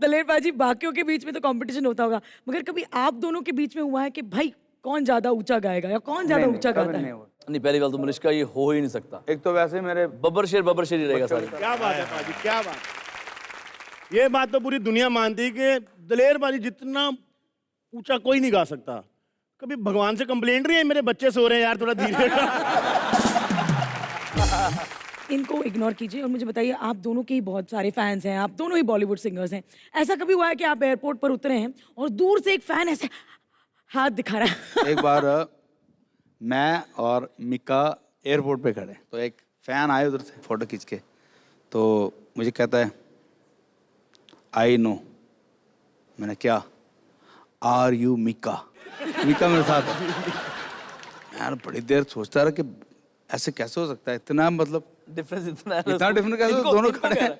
दलेर बाजी, बाकियों के बीच में तो कंपटीशन होता होगा, मगर कभी आप दोनों के बीच में हुआ है कि भाई कौन ज्यादा ऊंचा गाएगा या कौन ज्यादा ऊंचा गाता है? नहीं, पहली बात तो मलिश्का ये हो ही नहीं सकता। एक तो वैसे मेरे बब्बर शेर ही रहेगा सारे। क्या बात है पाजी, क्या बात। ये बात तो पूरी दुनिया मानती है कि दलेर बाजी जितना ऊंचा कोई नहीं गा सकता। कभी भगवान से कंप्लेंट नहीं है मेरे बच्चे सो रहे हैं यार, थोड़ा धीरे। इनको इग्नोर कीजिए और मुझे बताइए, आप दोनों के ही बहुत सारे फैंस हैं, आप दोनों ही बॉलीवुड सिंगर्स हैं। ऐसा कभी हुआ है कि आप एयरपोर्ट पर उतरे हैं और दूर से एक फैन ऐसे हाथ दिखा रहा है? एक बार मैं और मिका एयरपोर्ट पे खड़े, तो एक फैन आए उधर से फोटो खींच के, तो मुझे कहता है आई नो। मैंने क्या? Are you Mika? मिका मेरे साथ है। यार बड़ी देर सोचता रहा कि ऐसे कैसे हो सकता है, इतना मतलब डिफरेंस इतना है। इतना डिफरेंट कैसे? दोनों खड़े हैं।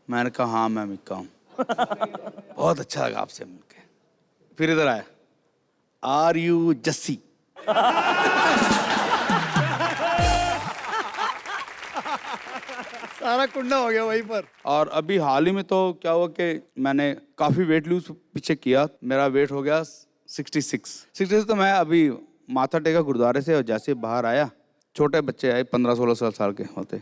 मैंने कहा हाँ मैं मिका हूँ। बहुत अच्छा लगा आपसे मिलके। फिर इधर आया, आर यू जस्सी? सारा कुंडा हो गया वहीं पर। और अभी हाल ही में तो क्या हुआ कि मैंने काफी वेट लूज पीछे किया, मेरा वेट हो गया 66। तो मैं अभी माथा टेका गुरुद्वारे से, और जैसे बाहर आया छोटे बच्चे आए 15-16 साल के होते,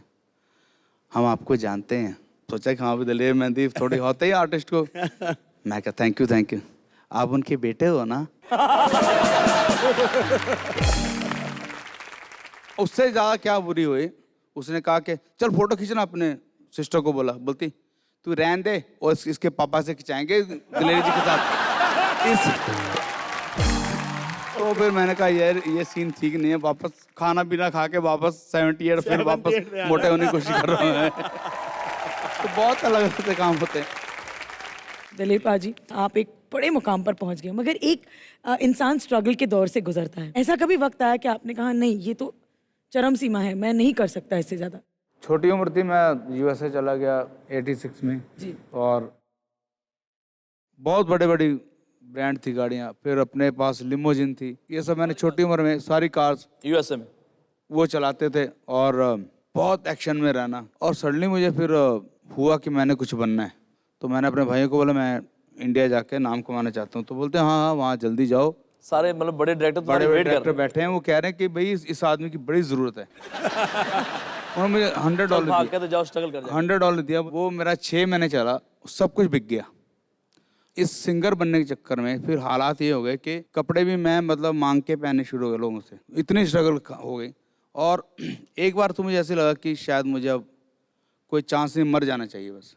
हम आपको जानते हैं। सोचा कि हाँ भी दलेर मेहंदी थोड़ी होते ही आर्टिस्ट को। मैं कहा थैंक यू, आप उनके बेटे हो ना? उससे ज्यादा क्या बुरी हुई, उसने कहा कि चल फोटो खींचना, अपने सिस्टर को बोलती तू रहन दे और इसके पापा से खिंचाएंगे दलेरी जी के साथ। तो फिर मैंने कहा यार ये सीन ठीक नहीं है, वापस खाना पीना खा के वापस 78 फिर वापस मोटे होने की कोशिश कर रहा हूँ। तो बहुत अलग से काम होते हैं। दलेर बाजी, आप एक बड़े मुकाम पर पहुंच गए, मगर एक इंसान स्ट्रगल के दौर से गुजरता है। ऐसा कभी वक्त आया कि आपने कहा नहीं ये तो चरम सीमा है, मैं नहीं कर सकता इससे ज्यादा? छोटी उम्र थी, मैं यूएसए चला गया 86 में जी। और बहुत बड़े बड़ी ब्रांड थी गाड़ियाँ, फिर अपने पास लिमोजिन थी, ये सब मैंने छोटी उम्र में सारी कार्स यूएसए में वो चलाते थे और बहुत एक्शन में रहना। और सडनली मुझे फिर हुआ कि मैंने कुछ बनना है, तो मैंने अपने भाइयों को बोला मैं इंडिया जाके नाम कमाना चाहता हूँ। तो बोलते हैं हाँ वहाँ जल्दी जाओ, सारे मतलब बड़े डायरेक्टर बड़े बड़े डायरेक्टर बैठे हैं, वो कह रहे हैं कि भाई इस आदमी की बड़ी ज़रूरत है। उन्होंने मुझे $100 दिया, जाओ स्ट्रगल कर जाओ। $100 दिया, वो मेरा 6 महीने चला, सब कुछ बिक गया। इस सिंगर बनने के चक्कर में फिर हालात ये हो गए कि कपड़े भी मैं मतलब मांग के पहनने शुरू हो गए लोगों से, इतनी स्ट्रगल हो गई। और एक बार तो मुझे ऐसे लगा कि शायद मुझे अब कोई चांस नहीं, मर जाना चाहिए बस।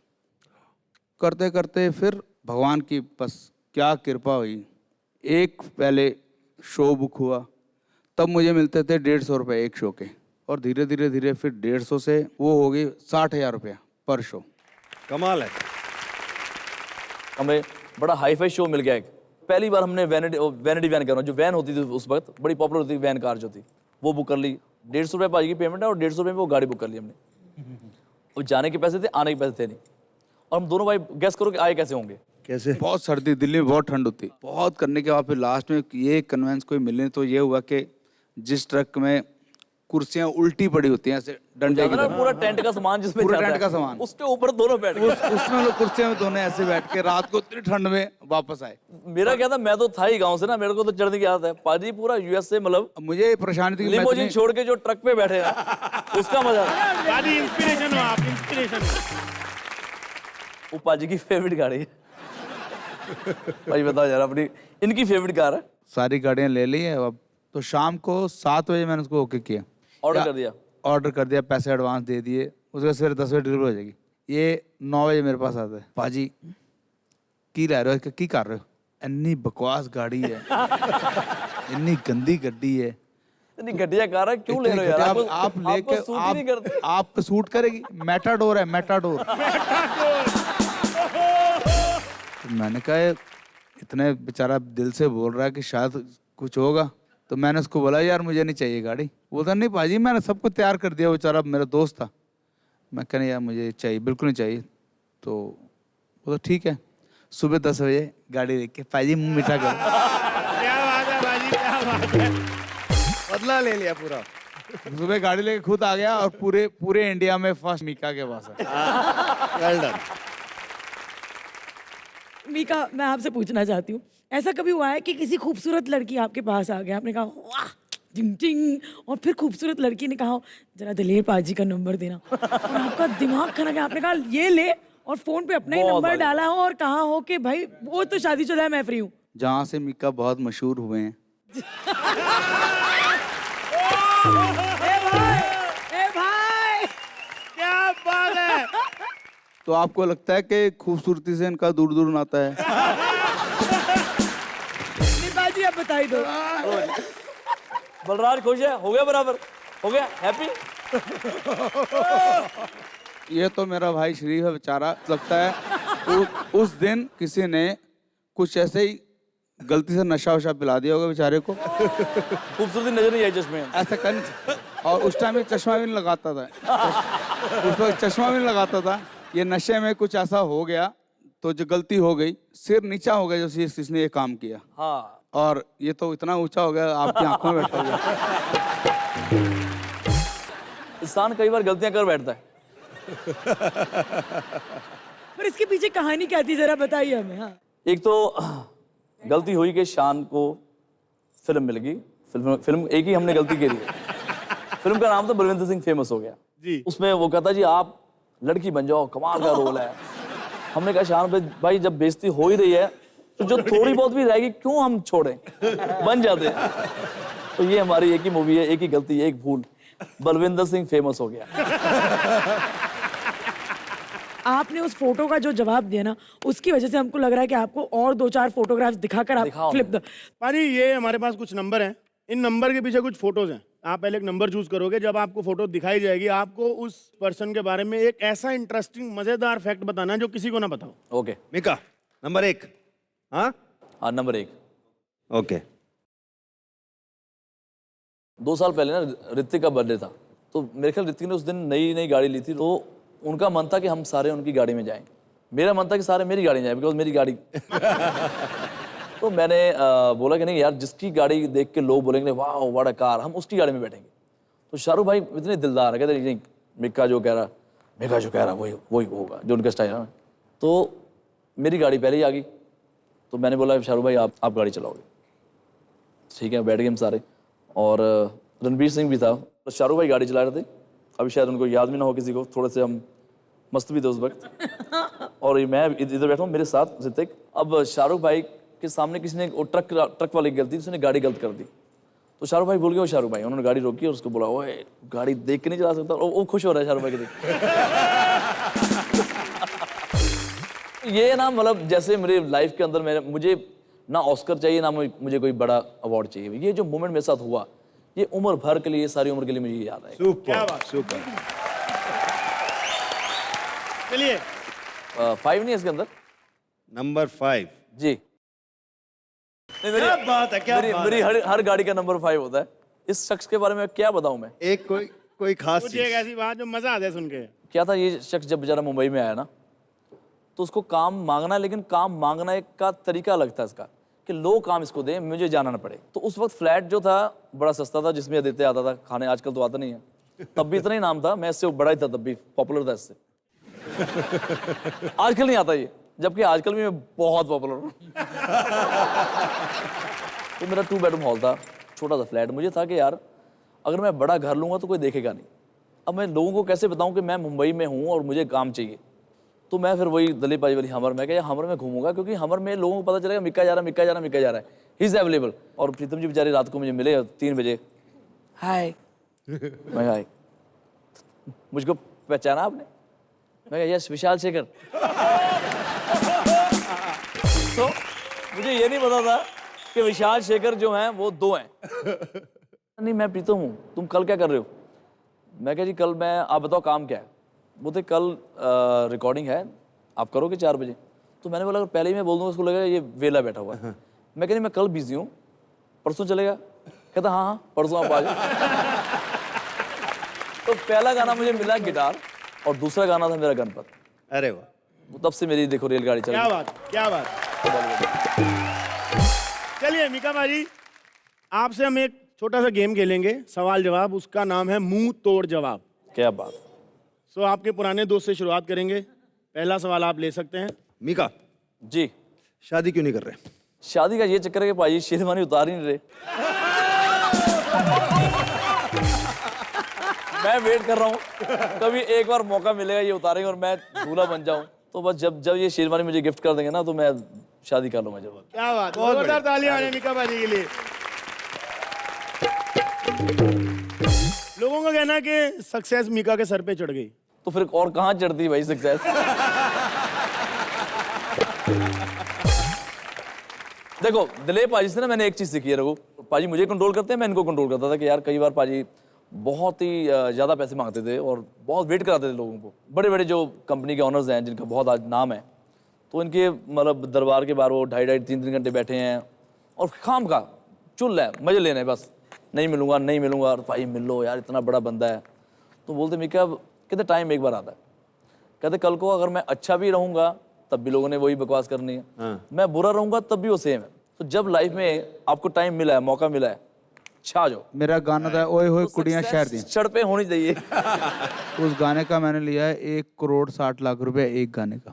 करते करते फिर भगवान की बस क्या कृपा हुई, एक पहले शो बुक हुआ, तब मुझे मिलते थे 150 रुपये एक शो के, और धीरे धीरे फिर 150 से वो हो गई 60,000 रुपया पर शो। कमाल है। हमें बड़ा हाई फाई शो मिल गया एक। पहली बार हमने वैनिटी वैन कर रहा हूँ, जो वैन होती थी उस वक्त बड़ी पॉपुलर होती थी, वैन कार जो थी वो बुक कर ली। 150 रुपये पाजी की पेमेंट है और 150 रुपये में वो गाड़ी बुक कर ली हमने। वो जाने के पैसे थे, आने के पैसे थे नहीं। और हम दोनों भाई गैस करो कि आए कैसे होंगे। कैसे? बहुत सर्दी, दिल्ली में बहुत ठंड होती, बहुत करने के बाद फिर लास्ट में ये कन्वेंस कोई मिले, तो ये हुआ कि जिस ट्रक में कुर्सियां उल्टी पड़ी होती हैं ऐसे डंडे की तरह, पूरा टेंट का सामान जिसमें पूरा जाता टेंट है, का सामान, उसके ऊपर दोनों बैठ गए। उसमें लोग कुर्सियों में दोनों ऐसे बैठ के रात को इतनी ठंड में वापस आए। मेरा क्या था, मैं तो था ही गांव से ना, मेरे को तो चढ़ने की आदत है। पाजी पूरा यूएसए मतलब मुझे परेशानी थी कि मैं लिमोजिन इतनी- छोड़ के जो ट्रक पे बैठे हैं उसका मजा था। पाजी इंस्पिरेशन हो आप, इंस्पिरेशन। वो पाजी की फेवरेट गाड़ी है। भाई बताओ यार, अपनी इनकी फेवरेट कार है। सारी गाड़ियां ले ली है अब, तो शाम को 7 बजे मैंने उसको ओके किया, ऑर्डर कर दिया, पैसे एडवांस दे दिए, उसके बाद सवेरे 10 बजे डिलीवर हो जाएगी। ये 9 बजे मेरे पास आता है, पाजी की रह रहे हो, की कर रहे हो, इतनी बकवास गाड़ी है, इतनी गंदी गड्डी है, इतनी घटिया कार है, क्यों ले रहे हो यार? आप लेके सूट ही नहीं करते। आप सूट करेगी? मेटाडोर है, मेटाडोर। तो मैंने कहा इतने बेचारा दिल से बोल रहा है कि शायद कुछ होगा, तो मैंने उसको बोला यार मुझे नहीं चाहिए गाड़ी। बोलता नहीं पाजी मैंने सब कुछ तैयार कर दिया, बेचारा मेरा दोस्त था। मैं कहने यार मुझे चाहिए, बिल्कुल नहीं चाहिए। तो बोला ठीक है, सुबह 10 बजे गाड़ी लेके पाजी मुँह मीठा करो। क्या बात है बाजी, क्या बात है, बदला ले लिया पूरा। सुबह गाड़ी लेके खुद आ गया और पूरे इंडिया में फर्स्ट मीका के पास है। Well done. मीका, मैं आपसे पूछना चाहती हूँ, ऐसा कभी हुआ है कि किसी खूबसूरत लड़की आपके पास आ गया, आपने कहा वाह टिंग टिंग, और फिर खूबसूरत लड़की ने कहा जरा दिलेर पाजी का नंबर देना, और आपका दिमाग खा गया, आपने कहा ये ले, और फोन पे अपना ही बहुत नंबर बढ़िया। डाला हो और कहा हो कि भाई वो तो शादीशुदा है, मैं फ्री हूँ? जहाँ से मिक्का बहुत मशहूर हुए हैं। ए भाई, ए भाई, क्या बात है। तो आपको लगता है कि खूबसूरती से इनका दूर दूर नाता है? दिलेर पाजी आप बताई दो। बलराज खुश है, हो गया बराबर, हो गया हैप्पी। ये तो मेरा भाई शरीफ है बेचारा, लगता है उस दिन किसी ने कुछ ऐसे ही गलती से नशा वशा पिला दिया होगा बेचारे को, खूबसूरती नजर नहीं आई चश्मे में। ऐसा कर नहीं सकता। और उस टाइम में चश्मा भी नहीं लगाता था, उस वक्त चश्मा भी नहीं लगाता था। ये नशे में कुछ ऐसा हो गया तो जो गलती हो गई, सिर नीचा हो गया जो जिसने ये काम किया, हाँ, और ये तो इतना ऊंचा हो गया आपकी आंखों में बैठा हुआ। इंसान कई बार गलतियां कर बैठता है। पर इसके पीछे कहानी क्या थी, जरा बताइए हमें। हाँ, एक तो गलती हुई कि शान को फिल्म मिल गई, फिल्म एक ही हमने गलती करी है। फिल्म का नाम था बलविंदर सिंह फेमस हो गया जी। उसमें वो कहता जी आप लड़की बन जाओ, कमाल का रोल है। हमने कहा शान भाई जब बेइज्जती हो ही रही है तो जो थोड़ी बहुत भी रहेगी क्यों हम छोड़ें, बन जाते हैं। तो ये हमारी एक ही मूवी है, एक ही गलती, एक भूल, बलविंदर सिंह फेमस हो गया। आपने उस फोटो का जो जवाब दिया ना, उसकी वजह से हमको लग रहा है कि आपको और 2-4 फोटोग्राफ्स दिखाकर आप दिखाओ फ्लिप द। पाजी ये हमारे पास कुछ नंबर हैं, इन नंबर के पीछे कुछ फोटोज हैं। आप पहले एक नंबर चूज करोगे, जब आपको फोटो दिखाई जाएगी आपको उस पर्सन के बारे में एक ऐसा इंटरेस्टिंग मजेदार फैक्ट बताना है जो किसी को ना पता हो। Okay, Mika number 1। हाँ हाँ नंबर 1। ओके। 2 साल पहले ना ऋतिक का बर्थडे था, तो मेरे ख्याल ऋतिक ने उस दिन नई गाड़ी ली थी, तो उनका मन था कि हम सारे उनकी गाड़ी में जाएं। मेरा मन था कि सारे मेरी गाड़ी में जाएं, बिकॉज मेरी गाड़ी। तो मैंने बोला कि नहीं यार, जिसकी गाड़ी देख के लोग बोलेंगे वाह व्हाट अ कार, हम उसकी गाड़ी में बैठेंगे। तो शाहरुख भाई इतने दिलदार है, कहते नहीं मिक्का जो कह रहा वही होगा जो उनका स्टाइल है। तो मेरी गाड़ी पहले ही आ गई, तो मैंने बोला शाहरुख भाई आप गाड़ी चलाओगे, ठीक है। बैठ गए हम सारे, और रणवीर सिंह भी था। तो शाहरुख भाई गाड़ी चला रहे थे, अभी शायद उनको याद भी ना हो किसी को, थोड़े से हम मस्त भी थे उस वक्त। और ये मैं इधर बैठा हूँ, मेरे साथ ऋतिक। अब शाहरुख भाई के सामने किसी ने ट्रक वाले की गलती, उसने गाड़ी गलत कर दी। तो शाहरुख भाई बोल गए, शाहरुख भाई, उन्होंने गाड़ी रोकी और उसको बोला ओए गाड़ी देख के नहीं चला सकता, और वो खुश हो रहा है शाहरुख भाई के देख। ये ना मतलब जैसे मेरे लाइफ के अंदर मुझे ना ऑस्कर चाहिए ना मुझे कोई बड़ा अवार्ड चाहिए, ये जो मोमेंट मेरे साथ हुआ ये उम्र भर के लिए, सारी उम्र के लिए मुझे याद है। Super super. चलिए 5 नहीं है इसके अंदर नंबर 5। जी। नहीं, क्या बात है, क्या बात मेरी हर गाड़ी का नंबर 5 होता है। इस शख्स के बारे में क्या बताऊं मैं। एक कोई खास कुछ एक चीज। ऐसी बात जो मजा आ जाए सुन के। क्या था, ये शख्स जब बेचारा मुंबई में आया ना, तो उसको काम मांगना है, लेकिन काम मांगना का तरीका अलग था इसका, कि लोग काम इसको दें, मुझे जाना ना पड़े। तो उस वक्त फ्लैट जो था बड़ा सस्ता था, जिसमें आदित्य आता था खाने, आजकल तो आता नहीं है, तब भी इतना ही नाम था, मैं इससे बड़ा ही था, तब भी पॉपुलर था इससे। आजकल नहीं आता ये, जबकि आजकल भी मैं बहुत पॉपुलर हूँ। तो मेरा 2 बेडरूम हॉल था, छोटा सा फ्लैट। मुझे था कि यार अगर मैं बड़ा घर लूंगा तो कोई देखेगा नहीं। अब मैं लोगों को कैसे बताऊं कि मैं मुंबई में हूं और मुझे काम चाहिए। तो मैं फिर वही दिलीप भाई वाली हमर में, क्या हमर में घूमूंगा, क्योंकि हमर में लोगों को पता चलेगा मिक्का जा रहा है, ही इज अवेलेबल। और प्रीतम जी बेचारे रात को मुझे मिले 3 बजे, हाय। मैं हाय, मुझको पहचाना आपने? मैं कहा यस, विशाल शेखर। तो मुझे ये नहीं पता था कि विशाल शेखर जो हैं वो 2 हैं। नहीं मैं प्रीतम हूँ, तुम कल क्या कर रहे हो? मैं कहा जी कल मैं, आप बताओ काम क्या है? बोलते कल रिकॉर्डिंग है, आप करोगे 4 बजे? तो मैंने बोला अगर पहले ही मैं बोल दूँगा उसको लगेगा ये वेला बैठा हुआ है। मैं कह मैं कल बिजी हूँ, परसों चलेगा? कहता हाँ परसों आप आ जाओ। तो पहला गाना मुझे मिला गिटार, और दूसरा गाना था मेरा गणपत। अरे वाह। तब से मेरी देखो रेलगाड़ी चल क्या बात, क्या बात। चलिए मिका भाई, आपसे हम एक छोटा सा गेम खेलेंगे, सवाल जवाब, उसका नाम है मुंह तोड़ जवाब। क्या बात। सो आपके पुराने दोस्त से शुरुआत करेंगे। पहला सवाल आप ले सकते हैं। मिका जी। शादी क्यों नहीं कर रहे? शादी का ये चक्कर है कि भाई शेरवानी उतार ही नहीं रहे। मैं वेट कर रहा हूँ कभी एक बार मौका मिलेगा ये उतारेंगे और मैं दूल्हा बन जाऊं, तो बस जब ये शेरवानी मुझे गिफ्ट कर देंगे ना तो मैं शादी कर लूंगा। जब क्या बात, बहुत जोरदार तालियां हैं मीका बाजी के लिए। लोगों का कहना है कि सक्सेस मीका के सर पे चढ़ गई। तो फिर और कहाँ चढ़ती भाई सक्सेस। देखो दिलीप पाजी से ना मैंने एक चीज सीखी है रघु, पाजी मुझे कंट्रोल करते हैं, मैं इनको कंट्रोल करता था कि यार कई बार पाजी बहुत ही ज्यादा पैसे मांगते थे और बहुत वेट कराते थे लोगों को। बड़े बड़े जो कंपनी के ऑनर्स हैं जिनका बहुत आज नाम है, तो इनके मतलब दरबार के बाहर वो 2.5-3 घंटे बैठे हैं और खाम का चुल है, मजे लेने हैं बस। नहीं मिलूंगा नहीं मिलूंगा, और भाई मिल लो यार, इतना बड़ा बंदा है। तो बोलते मीका कहते टाइम एक बार आता है, कहते कल को अगर मैं अच्छा भी रहूंगा तब भी लोगों ने वही बकवास करनी है, मैं बुरा रहूंगा तब भी वो सेम है। तो जब लाइफ में आपको टाइम मिला है, मौका मिला है, छा जाओ। मेरा गाना था ओए होए कुड़ियां शहर दी, सड़ पे होनी चाहिए। उस गाने का मैंने लिया है 1,60,00,000 रुपए एक गाने का,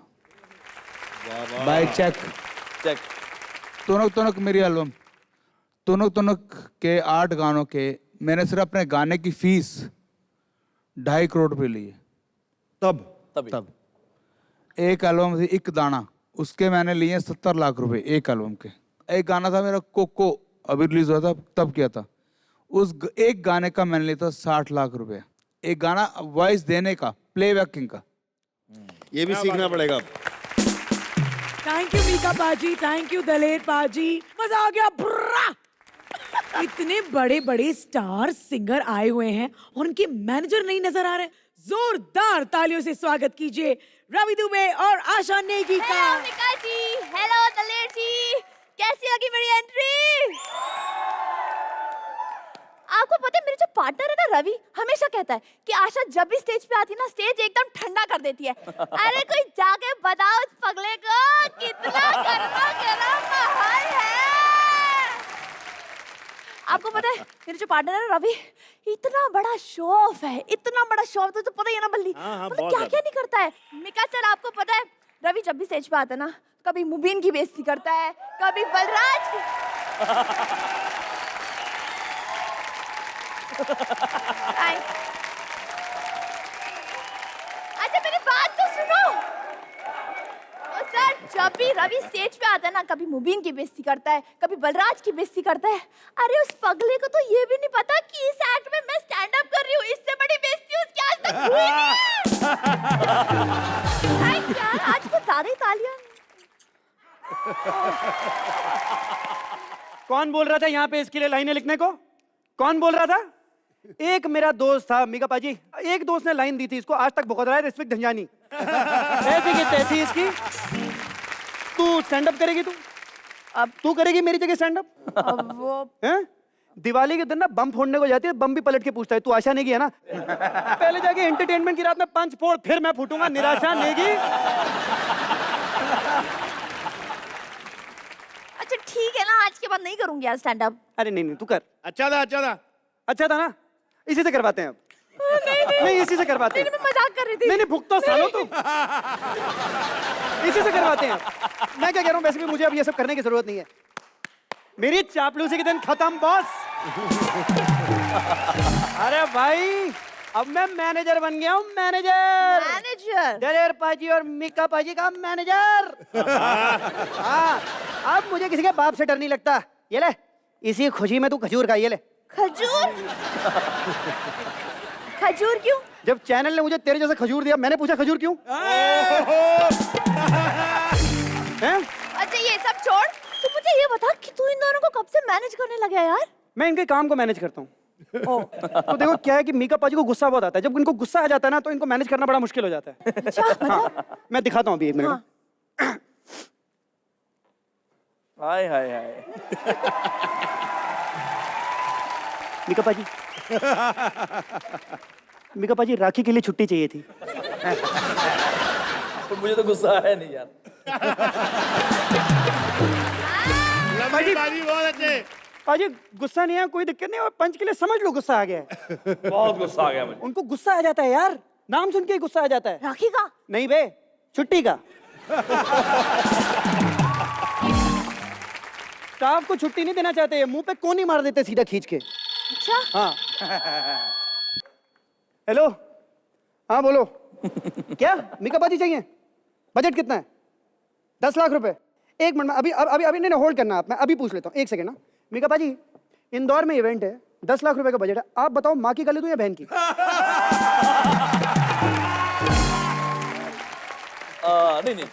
बाय चेक। चेक। तुनक तुनक मेरी एल्बम, तुनक तुनक के 8 गानों के मैंने सिर्फ अपने गाने की फीस 2.5 करोड़ रुपए ली है तभी तब। एक एल्बम थी एक दाना, उसके मैंने लिए 70 लाख रुपए एक एल्बम के। एक गाना था मेरा कोको, अभी रिलीज हुआ था तब किया था, एक गाने का मैंने लिया था 60 लाख रुपए। एक गाना वॉइस देने का, प्लेबैकिंग का। ये भी सीखना पड़ेगा। थैंक यू मीका पाजी, थैंक यू दलेर पाजी, मजा आ गया। बुर्रा। इतने बड़े बड़े स्टार सिंगर आए हुए हैं और उनके मैनेजर नहीं नजर आ रहे। जोरदार तालियों से स्वागत कीजिए रवि दुबे और आशा नेगी का। हेलो मीका जी, हेलो दलेर जी, कैसी लगी मेरी एंट्री? आपको पता है मेरे जो पार्टनर है ना रवि, हमेशा कहता है कि आशा जब भी स्टेज पे आती है ना स्टेज एकदम ठंडा कर देती है। अरे कोई जाके बताओ उस पगले को कितना गर्मा गर्म माहौल है। आपको पता है मेरे जो पार्टनर है ना रवि, इतना बड़ा शो ऑफ है, इतना बड़ा शो ऑफ, तो पता ही है ना बल्ली, मतलब क्या क्या नहीं करता है। मीका सर आपको पता है रवि जब भी स्टेज पे आता है ना, कभी मुबीन की बेइज्जती करता है, कभी बलराज की। अच्छा मेरी बात तो सुनो। और सर जब भी रवि स्टेज पे आता है ना, कभी मुबीन की बेइज्जती करता है, कभी बलराज की बेइज्जती करता है। अरे उस पगले को तो ये भी नहीं पता कि इस एक्ट में मैं स्टैंड अप कर रही हूँ, इससे बड़ी बेइज्जती उसकी आज तक हुई नहीं है। यार आज कुछ ज्यादा ही तालियां। कौन बोल रहा था यहाँ पे इसके लिए लाइनें लिखने को? कौन बोल रहा था? एक मेरा दोस्त था मीका पाजी, एक दोस्त ने लाइन दी थी इसको, आज तक भुगत रहा है ऋत्विक धंजानी। ऐसी की तैसी इसकी। तू स्टैंड अप करेगी? तू अब तू करेगी मेरी जगह स्टैंड अप? अब वो हैं? दिवाली के दिन ना बम फोड़ने को जाती है, बम भी पलट के पूछता है तू आशा नेगी है ना? पहले जाके एंटरटेनमेंट की रात में पंच फोड़, फिर मैं फूटूंगा निराशा नेगी। अच्छा ठीक है ना, आज के बाद नहीं करूंगी यार स्टैंड अप। अरे नहीं तू कर। अच्छा था, अच्छा था। अच्छा था ना, इसी से करवाते हैं अब। नहीं इसी से करवाते हैं। मैं मजाक कर रही थी। नहीं भुगतो सालो तुम। इसी से करवाते हैं। मैं क्या कह रहा हूँ, वैसे भी मुझे अब ये सब करने की जरूरत नहीं है। मेरी चापलूसी के दिन खत्म बॉस। अरे भाई अब मैं मैनेजर बन गया हूँ, मैनेजर। दलेर पाजी और मीका पाजी का मैनेजर। हाँ अब मुझे किसी के बाप से डर नहीं लगता। ये ले, इसी खुशी में तू खजूर खा, ये ले। खजूर? खजूर क्यों? जब चैनल ने मुझे तेरे जैसा खजूर दिया, मैंने पूछा खजूर क्यों? हैं? अच्छा ये सब छोड़, तू मुझे ये बता कि तू इन दोनों को कब से मैनेज करने लगा यार? मैं इनके काम को मैनेज करता हूँ। तो देखो क्या है कि मीका पाजी को गुस्सा बहुत आता है, जब इनको गुस्सा आ जाता है ना तो इनको मैनेज करना बड़ा मुश्किल हो जाता है। अच्छा मतलब? मैं दिखाता हूँ अभी एक मिनट। हाँ। हाय हाय हाय। मीका पाजी, मीका पाजी राखी के लिए छुट्टी चाहिए थी। तो मुझे तो गुस्सा आया नहीं यार। रवि बाजी बहुत अच्छे। पाजी गुस्सा नहीं है, कोई दिक्कत नहीं, और पंच के लिए समझ लो गुस्सा आ गया है। बहुत गुस्सा आ गया मुझे। उनको गुस्सा आ जाता है यार, नाम सुन के ही गुस्सा आ जाता है। राखी का? नहीं बे, छुट्टी का। स्टाफ को छुट्टी नहीं देना चाहते, मुंह पे कोनी मार देते सीधा खींच के। अच्छा हाँ। हेलो, हाँ बोलो। क्या मीका पाजी चाहिए? बजट कितना है? 10 लाख रुपए। एक मिनट में अभी नहीं होल्ड करना आप, मैं अभी पूछ लेता हूँ, एक सेकंड ना। मीका पाजी, इंदौर में इवेंट है, 10 लाख रुपए का बजट है, आप बताओ माँ की गाली दूं या बहन की? नहीं,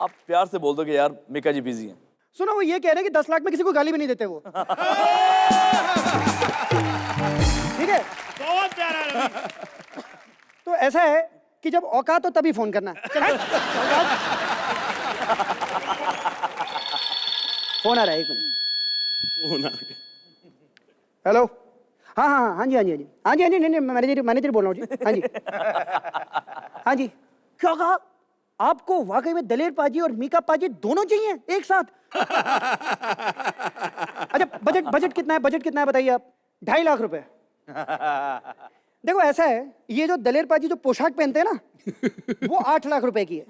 आप प्यार से बोल दो कि यार मीका जी बिजी हैं। सुनो, वो ये कह रहे हैं कि 10 लाख में किसी को गाली भी नहीं देते वो। ठीक है, बहुत प्यारा रवि। तो ऐसा है कि जब औकात हो तभी फोन करना है। चल, फोन आ रहा है, एक मिनट। वो ना आगे। हेलो, हाँ जी, नहीं, मैनेजर बोल रहा हूँ जी। हाँ जी, हाँ जी। क्या कहा? आपको वाकई में दलेर पाजी और मीका पाजी दोनों चाहिए एक साथ? अच्छा, बजट कितना है बताइए आप? 2.5 लाख रुपए। देखो ऐसा है, ये जो दलेर पाजी जो पोशाक पहनते हैं ना, वो 8 लाख रुपए की है।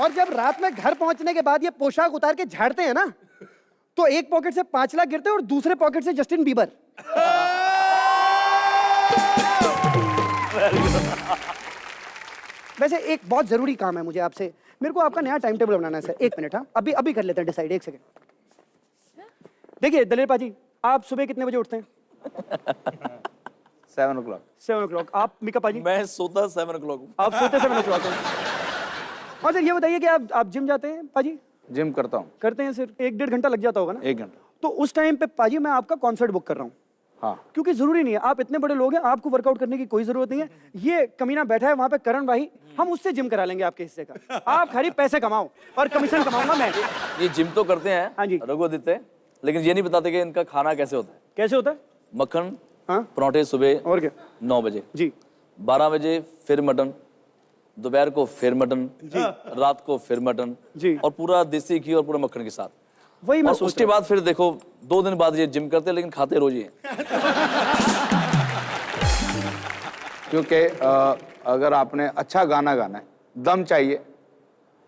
और जब रात में घर पहुंचने के बाद ये पोशाक उतार के झाड़ते हैं ना, तो एक पॉकेट से 5 लाख गिरते हैं और दूसरे पॉकेट से जस्टिन बीबर। वैसे एक बहुत जरूरी काम है मुझे आपसे, मेरे को आपका नया टाइम टेबल बनाना है सर। 1 मिनट, हाँ अभी कर लेते हैं डिसाइड, 1 सेकंड। देखिए दलेर पाजी, आप सुबह कितने बजे उठते हैं? 7 o'clock। 7 o'clock। आप मीका पाजी? मैं सोता 7 o'clock हूँ। आप सोते 7 o'clock हैं। और सर ये बताइए कि आप जिम जाते हैं पाजी? जिम करता हूँ। करते हैं सर, 1-1.5 घंटा लग जाता होगा ना? 1 घंटा। तो उस टाइम पे पाजी मैं आपका कॉन्सर्ट बुक कर रहा हूँ। हाँ। क्योंकि जरूरी नहीं है, आप इतने बड़े लोग हैं, आपको वर्कआउट करने की कोई जरूरत नहीं है। ये कमीना बैठा है वहां पे करण भाई, हम उससे जिम करा लेंगे आपके हिस्से का। आप खाली पैसे कमाओ और कमीशन कमाऊंगा मैं। ये जिम तो करते हैं हाँ जी। रघुआदित्य, लेकिन ये नहीं बताते कि इनका खाना कैसे होता है। कैसे होता है? मक्खन, हाँ पराठे सुबह और क्या 9 बजे, जी, 12 बजे फिर मटन, दोपहर को फिर मटन, रात को फिर मटन जी। और पूरा देसी घी और पूरा मक्खन के साथ। वही मैं और सोच उसके बाद फिर देखो 2 दिन बाद ये जिम करते हैं, लेकिन खाते रोज ही हैं। क्योंकि अगर आपने अच्छा गाना गाना है, दम चाहिए,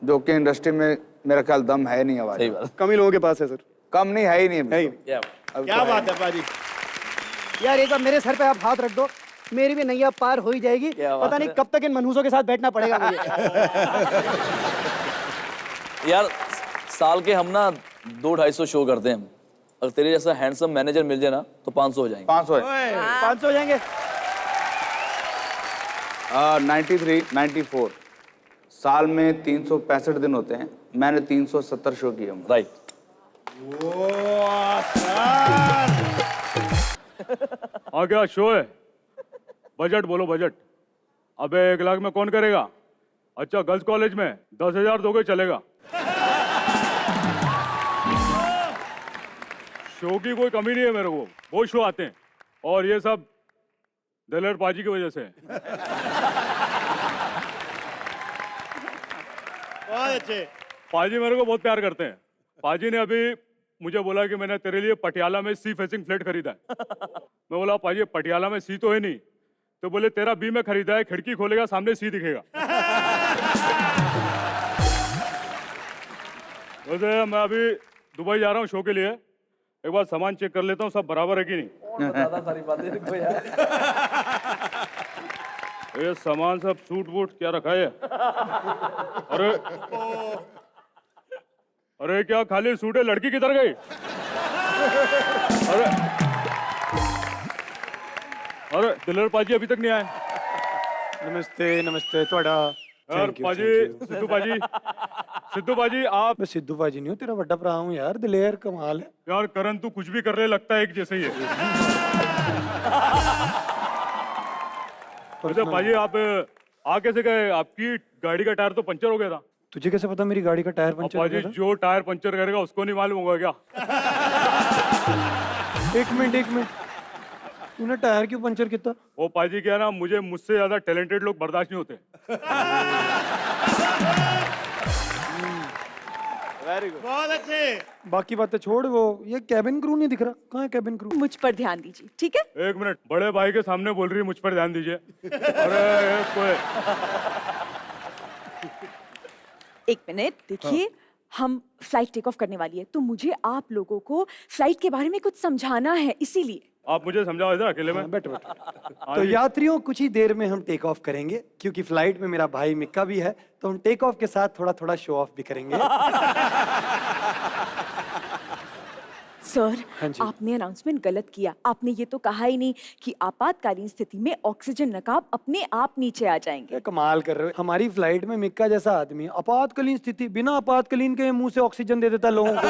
जो कि इंडस्ट्री में मेरा ख्याल दम है नहीं आवाज। सही बात। कम ही लोगों के पास है सर। कम नहीं है ही नहीं है ही अभी। क्या बात। अब क्या तो बात है पाजी। यार एक बार मेरे सर पे आप हाथ रख दो, मेरी भी नैया पार हो ही जाएगी। क्या बात पता नहीं है। कब तक इन मनहूसों के साथ बैठना पड़ेगा मुझे। यार साल के हम ना 200-250 शो करते हैं हम। अगर तेरे जैसा हैंडसम मैनेजर मिल जाए ना तो 500 हो जाएंगे। 500 है। 500 हो जाएंगे। 93, 94 साल में 365 दिन होते हैं, मैंने 370 शो किए होंगे। राइट। हाँ क्या शो है? बजट बोलो बजट। अबे 1 लाख में कौन करेगा? अच्छा गर्ल्स कॉलेज में 10,000 दोगे चलेगा। शो की कोई कमी नहीं है मेरे को, बहुत शो आते हैं और ये सब दलेर पाजी की वजह से है। बहुत अच्छे। पाजी मेरे को बहुत प्यार करते हैं। पाजी ने अभी मुझे बोला कि मैंने तेरे लिए पटियाला में सी फेसिंग फ्लैट खरीदा है। मैं बोला पाजी पटियाला में सी तो है नहीं, तो बोले तेरा बी में खरीदा है, खिड़की खोलेगा सामने सी दिखेगा। वैसे मैं अभी दुबई जा रहा हूँ शो के लिए, एक बार सामान चेक कर लेता हूँ सब बराबर है कि नहीं। सारी बातें देखो यार। ये सामान सब सूट वूट क्या रखा है? अरे अरे क्या खाली सूट है, लड़की किधर गई? अरे अरे दिलेर पाजी अभी तक नहीं आए। नमस्ते नमस्ते थोड़ा यार पाजी, सिद्धू पाजी आप। मैं सिद्धू पाजी नहीं हूँ, तेरा बड़ा भरा हूँ यार। दिलेर कमाल है यार करण तू कुछ भी कर रहे लगता है एक जैसे ही है। अच्छा पाजी आप आ कैसे गए? आपकी गाड़ी का टायर तो पंचर हो गया था। तुझे कैसे पता मेरी गाड़ी का टायर अब पंचर हो पाजी गया था? जो टायर पंचर करेगा उसको नहीं मालूम होगा क्या? एक मिनट तूने टायर क्यों पंचर किया? वो पाजी क्या ना, मुझे मुझसे ज्यादा टैलेंटेड लोग बर्दाश्त नहीं होते। बहुत अच्छे। बाकी बातें छोड़, वो ये कैबिन क्रू नहीं दिख रहा, कहाँ है कैबिन क्रू? मुझ पर ध्यान दीजिए, ठीक है? 1 मिनट, बड़े भाई के सामने बोल रही है मुझ पर ध्यान दीजिए। अरे ये कोई 1 मिनट देखिए, हम फ्लाइट टेक ऑफ करने वाली है, तो मुझे आप लोगों को फ्लाइट के बारे में कुछ समझाना है, इसीलिए। आप मुझे समझाओ इधर अकेले में। बैठो बैठो। तो यात्रियों, कुछ ही देर में हम टेक ऑफ करेंगे, क्योंकि फ्लाइट में मेरा भाई मिक्का भी है, तो हम टेक ऑफ के साथ थोड़ा थोड़ा शो ऑफ भी करेंगे। सर, हाँ जी। आपने अनाउंसमेंट गलत किया। आपने ये तो कहा ही नहीं कि आपातकालीन स्थिति में ऑक्सीजन नकाब अपने आप नीचे आ जाएंगे। क्या कमाल कर रहे हो। हमारी फ्लाइट में मिक्का जैसा आदमी है, आपातकालीन स्थिति, बिना आपातकालीन के मुंह से ऑक्सीजन दे देता है लोगों को।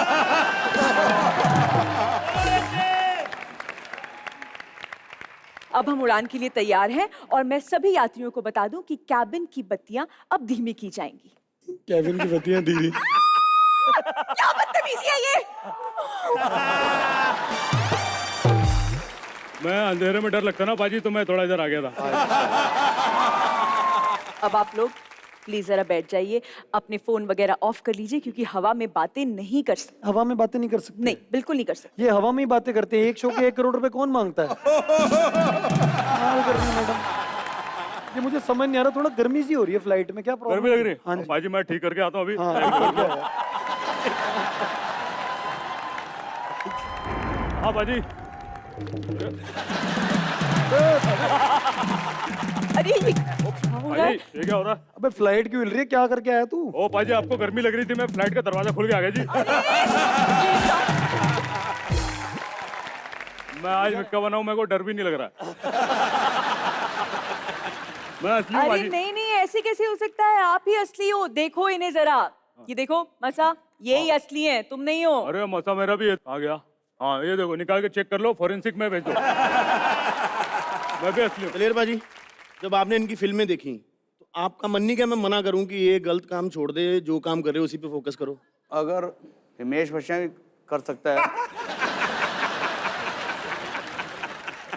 अब हम उड़ान के लिए तैयार हैं और मैं सभी यात्रियों को बता दूं कि कैबिन की बत्तियां अब धीमी की जाएंगी। केविन की बत्तियां धीमी। क्या बदतमीजी है ये? मैं अंधेरे में डर लगता ना पाजी, तो मैं थोड़ा इधर आ गया था। अब आप लोग प्लीज जरा बैठ जाइए, अपने फोन वगैरह ऑफ कर लीजिए, क्योंकि हवा में बातें नहीं कर सकते। हवा में बातें नहीं कर सकते? नहीं, बिल्कुल नहीं कर सकते। ये हवा में ही बातें करते हैं। एक शो के 1 करोड़ रुपए कौन मांगता है? कमाल कर रही है मैडम। ये मुझे समझ नहीं आ रहा, थोड़ा गर्मी सी हो रही है फ्लाइट में, क्या प्रॉब्लम? गर्मी लग रही हाँ है जी। पाजी, मैं ठीक करके आता हूँ अभी। हाँ, और क्या है? हाँ पाजी। अरे ये क्या हो रहा है? पाजी ये क्या हो रहा है? अबे फ्लाइट क्यों हिल रही है? क्या करके आया तू? ओ पाजी, आपको गर्मी लग रही थी, मैं फ्लाइट का दरवाजा खोल के आ गया जी। मैं आज मिक्का बना हूं, मेरे को डर भी नहीं लग रहा है। मैं असली हूं अरे पाजी। नहीं नहीं, ऐसे कैसे हो सकता है? आप ही असली हो। देखो इन्हें जरा, ये देखो मसा, यही असली है, तुम नहीं हो। अरे मसा मेरा भी आ गया। हाँ ये देखो, निकाल के चेक कर लो, फोरेंसिक में भेजो। मैं भी असली हूँ। दलेर बाजी, जब आपने इनकी फिल्में देखी तो आपका मन नहीं क्या मैं मना करूं कि ये गलत काम छोड़ दे, जो काम कर रहे हो उसी पे फोकस करो? अगर हिमेश रेशमिया कर सकता है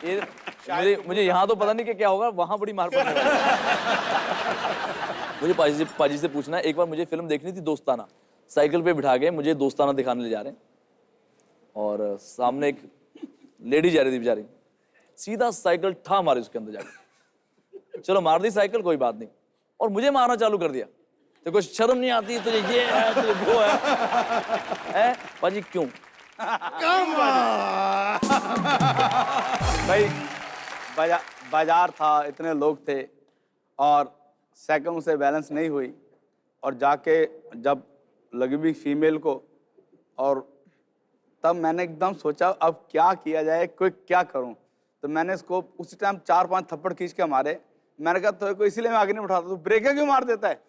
ये मुझे यहाँ तो पता नहीं कि क्या होगा, वहां बड़ी मार पड़ने वाली है। मुझे पाजी से पूछना है, एक बार मुझे फिल्म देखनी थी दोस्ताना, साइकिल पे बिठा के मुझे दोस्ताना दिखाने ले जा रहे हैं, और सामने एक लेडी जा रही थी बेचारी, सीधा साइकिल ठा मारी उसके अंदर जाके। चलो मार दी साइकिल, कोई बात नहीं, और मुझे मारना चालू कर दिया। तो कुछ शर्म नहीं आती तुझे, ये है तुझे वो है पाजी क्यों? भाई बाजार था, इतने लोग थे और सेकंड से बैलेंस नहीं हुई, और जाके जब लगी भी फीमेल को, और तब मैंने एकदम सोचा अब क्या किया जाए, कोई क्या करूं। तो मैंने इसको उसी टाइम 4-5 थप्पड़ खींच के मारे। मैंने कहा तो को इसीलिए मैं आगे नहीं उठाता, तू ब्रेक क्यों मार देता है?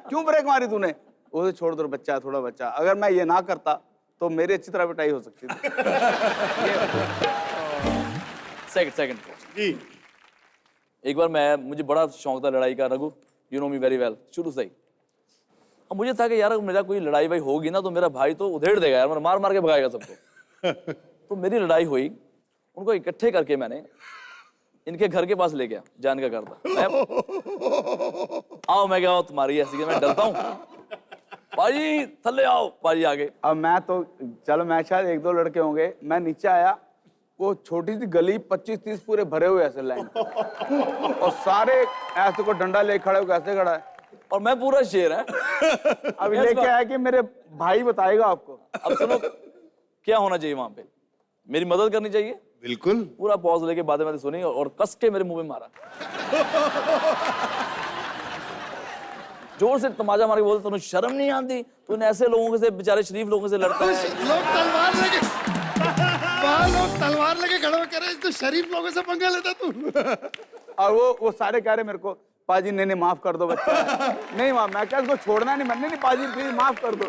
क्यों ब्रेक मारी तूने? उसे छोड़ दो, बच्चा है, थोड़ा बच्चा। अगर मैं ये ना करता तो मेरी अच्छी तरह पिटाई हो सकती थी। सेकंड जी। एक बार मुझे बड़ा शौक था लड़ाई का, Raghu you know me very well, शुरू से ही। अब मुझे था कि यार मेरा कोई लड़ाई भाई होगी ना तो मेरा भाई तो उधेड़ देगा यार, मार मार के भगाएगा सबको। तो मेरी लड़ाई हुई, उनको इकट्ठे करके मैंने इनके घर के पास ले गया, जान का घर था। आओ, मैं क्या तुम्हारी ऐसी कि मैं डरता हूँ, पाजी थल्ले आओ, पाजी आगे। अब मैं तो चलो, मैं शायद 1-2 लड़के होंगे, मैं नीचे आया, वो छोटी सी गली 25-30 पूरे भरे हुए ऐसे लाइन, और सारे ऐसे को डंडा ले खड़े हो, कैसे खड़ा है, और मैं पूरा शेर है। अब लेके आया कि मेरे भाई बताएगा आपको। अब सुनो क्या होना चाहिए वहां पे, मेरी मदद करनी चाहिए। बिल्कुल। पूरा पॉज लेके बातें सुनी और कस के मेरे मुंह में मारा, जोर से तमाचा मार के बोलते तुम्हें शर्म नहीं आती, तूने ऐसे लोगों से, बेचारे शरीफ लोगों से लड़ता है। लोग तलवार लेके लोग तलवार लेके खड़े हो, कह रहे तो शरीफ लोगों से पंगा लेता तू। और वो सारे कह रहे मेरे को, पाजी नहीं माफ कर दो बच्चा। नहीं माफ, मैं क्या इसको छोड़ना नहीं, मैंने नहीं, पाजी प्लीज माफ कर दो।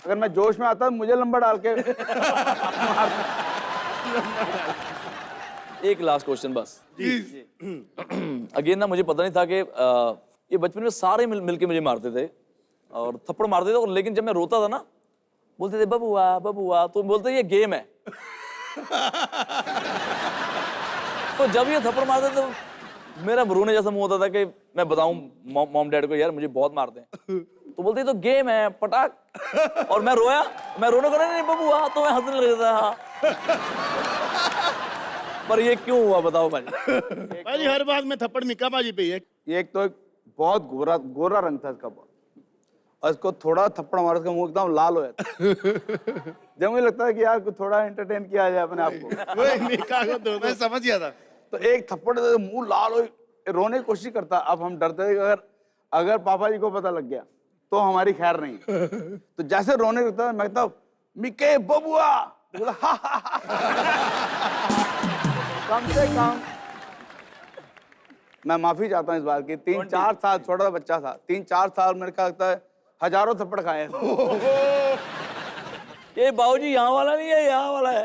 अगर मैं जोश में आता मुझे लंबा डाल के एक लास्ट क्वेश्चन बस। अगेन ना, मुझे पता नहीं था कि ये बचपन में सारे मिलके मुझे मारते थे और थप्पड़ मारते थे, और लेकिन जब मैं रोता था ना बोलते थे बबुआ बबुआ, तो बोलते ये गेम है। तो जब ये थप्पड़ मारते तो मेरा रोने जैसा मुंह होता था कि मैं बताऊं मॉम डैड को यार मुझे बहुत मारते हैं, तो बोलते तो गेम है पटाख, और मैं रोया, मैं रोने को नहीं बबुआ, तो मैं हंसने लग जाता। पर ये क्यों हुआ बताओ भाई? भाई हर बात में थप्पड़ मिक्का बाजी पे ही है। एक तो एक बहुत गोरा रंग था इसका बहुत, और इसको थोड़ा थप्पड़ मारा, उसका मुंह एकदम लाल हो जाता है। जब मुझे लगता है कि यार कुछ थोड़ा एंटरटेन किया जाए अपने आप को। वही निकाह को दो मैं समझ गया था। तो एक थप्पड़ दे, मुंह लाल हो, रोने की कोशिश करता। अब हम डरते थे कि अगर पापा जी को पता लग गया तो हमारी खैर नहीं। तो जैसे रोने लगता मैं कहता मिके बबुआ, बोला, "हा, हा, हा।" कम से कम मैं माफी चाहता हूँ इस बात की। 3-4 साल छोटा सा बच्चा था, 3-4 साल मेरे को लगता है हजारों थप्पड़ खाए हैं। ये बाबूजी यहाँ वाला नहीं है, यहाँ वाला है।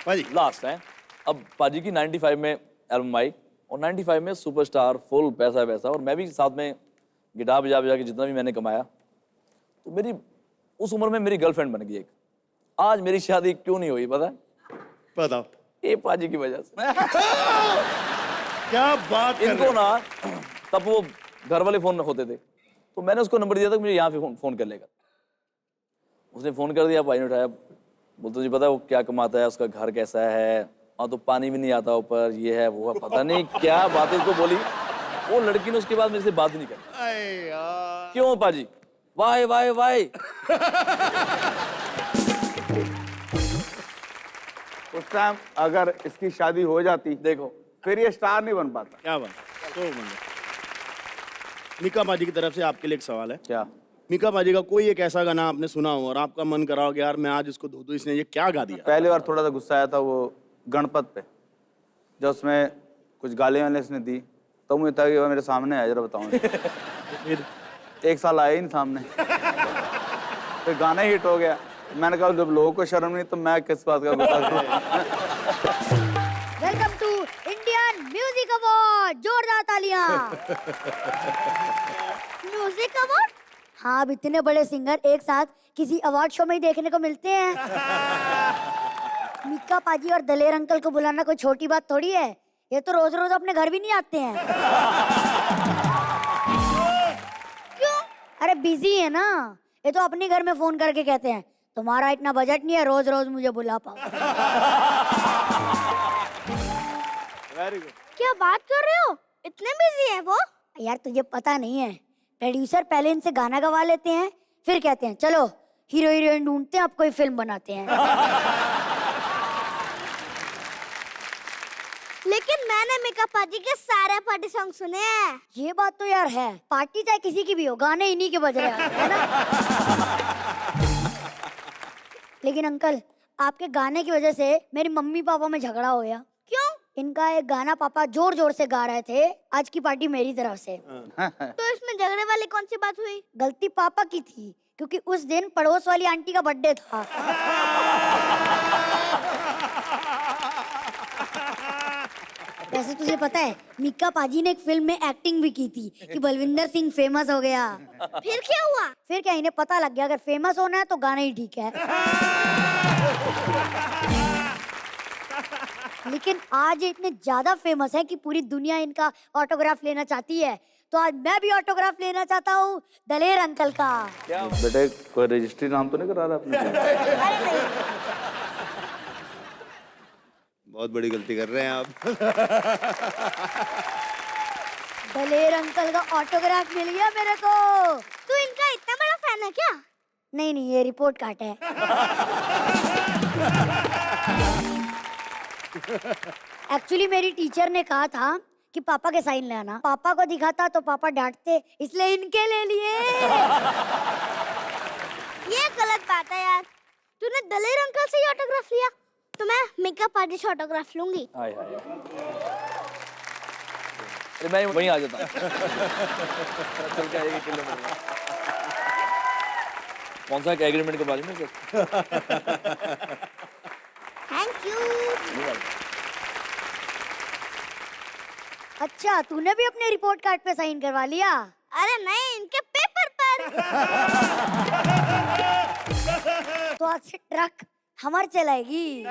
पाजी लास्ट है। अब पाजी की 95 में एल्बम आई और 95 में सुपरस्टार, फुल पैसा पैसा, और मैं भी साथ में गिटार बजा बजा के जितना भी मैंने कमाया, तो मेरी उस उम्र में मेरी गर्लफ्रेंड बन गई एक। आज मेरी शादी क्यों नहीं हुई पता है? बताओ। ये पाजी की वजह से। क्या बात कर रहे इनको हो? ना तब वो घर वाले फोन होते थे, तो मैंने उसको नंबर दिया था कि मुझे यहाँ पे फोन कर लेगा। उसने फोन कर दिया, भाई ने उठाया, बोलते तुझे पता है वो क्या कमाता है, उसका घर कैसा है, और तो पानी भी नहीं आता ऊपर, ये है वो है, पता नहीं क्या बातें उसको बोली। वो लड़की ने उसके बाद मेरे से बात ही नहीं करी। अरे यार। क्यों पाजी? Why why why. उस टाइम अगर इसकी शादी हो जाती, देखो फिर ये स्टार नहीं बन पाता। क्या बात, तो बंदा। मीका पाजी की तरफ से आपके लिए एक सवाल है। क्या? मीका पाजी का कोई एक ऐसा गाना आपने सुना हो और आपका मन करा हो कि यार मैं आज इसको धो दूं, इसने ये क्या गा दिया? पहली बार थोड़ा सा गुस्सा आया था वो गणपत पे, जब उसमें कुछ गालियां वाले इसने दी, तो मुझे था कि वो मेरे सामने आया, जरा बताऊँ। फिर 1 साल आया ही नहीं सामने, फिर गाना हिट हो गया। मैंने कहा जब लोगों को शर्म नहीं तो मैं किस बात का गुस्सा करूं? Welcome to Indian music award, जोरदार तालियां। Music award? हाँ, अब इतने बड़े सिंगर एक साथ किसी अवार्ड शो में ही देखने को मिलते हैं। मीका पाजी और दलेर अंकल को बुलाना कोई छोटी बात थोड़ी है। ये तो रोज रोज अपने घर भी नहीं आते हैं। क्यों? अरे बिजी है ना, ये तो अपने घर में फोन करके कहते हैं तुम्हारा इतना बजट नहीं है रोज रोज मुझे बुला पाओ। क्या बात कर रहे हो? इतने बिजी हैं वो? यार तुझे पता नहीं है, प्रोड्यूसर पहले इनसे गाना गवा लेते हैं, फिर कहते हैं चलो हीरो हीरोइन ढूंढते हैं, अब कोई फिल्म बनाते हैं। लेकिन मैंने मीका पाजी के सारे पार्टी सॉन्ग सुने हैं। ये बात तो यार है, पार्टी चाहे किसी की भी हो, गाने इन्हीं के बज रहे हैं, है ना? लेकिन अंकल, आपके गाने की वजह से मेरी मम्मी पापा में झगड़ा हो गया। क्यों? इनका एक गाना पापा जोर जोर से गा रहे थे, आज की पार्टी मेरी तरफ से। तो इसमें झगड़े वाली कौन सी बात हुई? गलती पापा की थी, क्योंकि उस दिन पड़ोस वाली आंटी का बर्थडे था। वैसे तुझे पता है, मीका पाजी ने एक फिल्म में एक्टिंग भी की थी कि बलविंदर सिंह फेमस हो गया। फिर क्या हुआ? फिर क्या, इन्हें पता लग गया अगर फेमस होना है तो गाना ही ठीक है। लेकिन आज ये इतने ज्यादा फेमस है कि पूरी दुनिया इनका ऑटोग्राफ लेना चाहती है, तो आज मैं भी ऑटोग्राफ लेना चाहता हूँ दलेर अंकल का। बेटे कोई रजिस्ट्री नाम तो नहीं करा रहा आपने? बहुत बड़ी गलती कर रहे हैं आप। दलेर अंकल का ऑटोग्राफ मिल गया मेरे को। तू इनका इतना बड़ा फैन है क्या? नहीं नहीं, ये रिपोर्ट कार्ड है। एक्चुअली मेरी टीचर ने कहा था कि पापा के साइन ले आना। पापा को दिखाता तो पापा डांटते, इसलिए इनके ले लिए। ये गलत बात है यार। तूने दलेर अंकल से ही ऑटोग्राफ लिया, तो मैं मीका पाजी से ऑटोग्राफ लूंगी। हाय हाय। अरे मैं वहीं आ जाता। चल के आएगी किलोमीटर। कौन सा एग्रीमेंट के बारे में? Thank you. अच्छा, तूने भी अपने रिपोर्ट कार्ड पे साइन करवा लिया? अरे नहीं, इनके पेपर पर। तो आज से ट्रक हमार चलाएगी।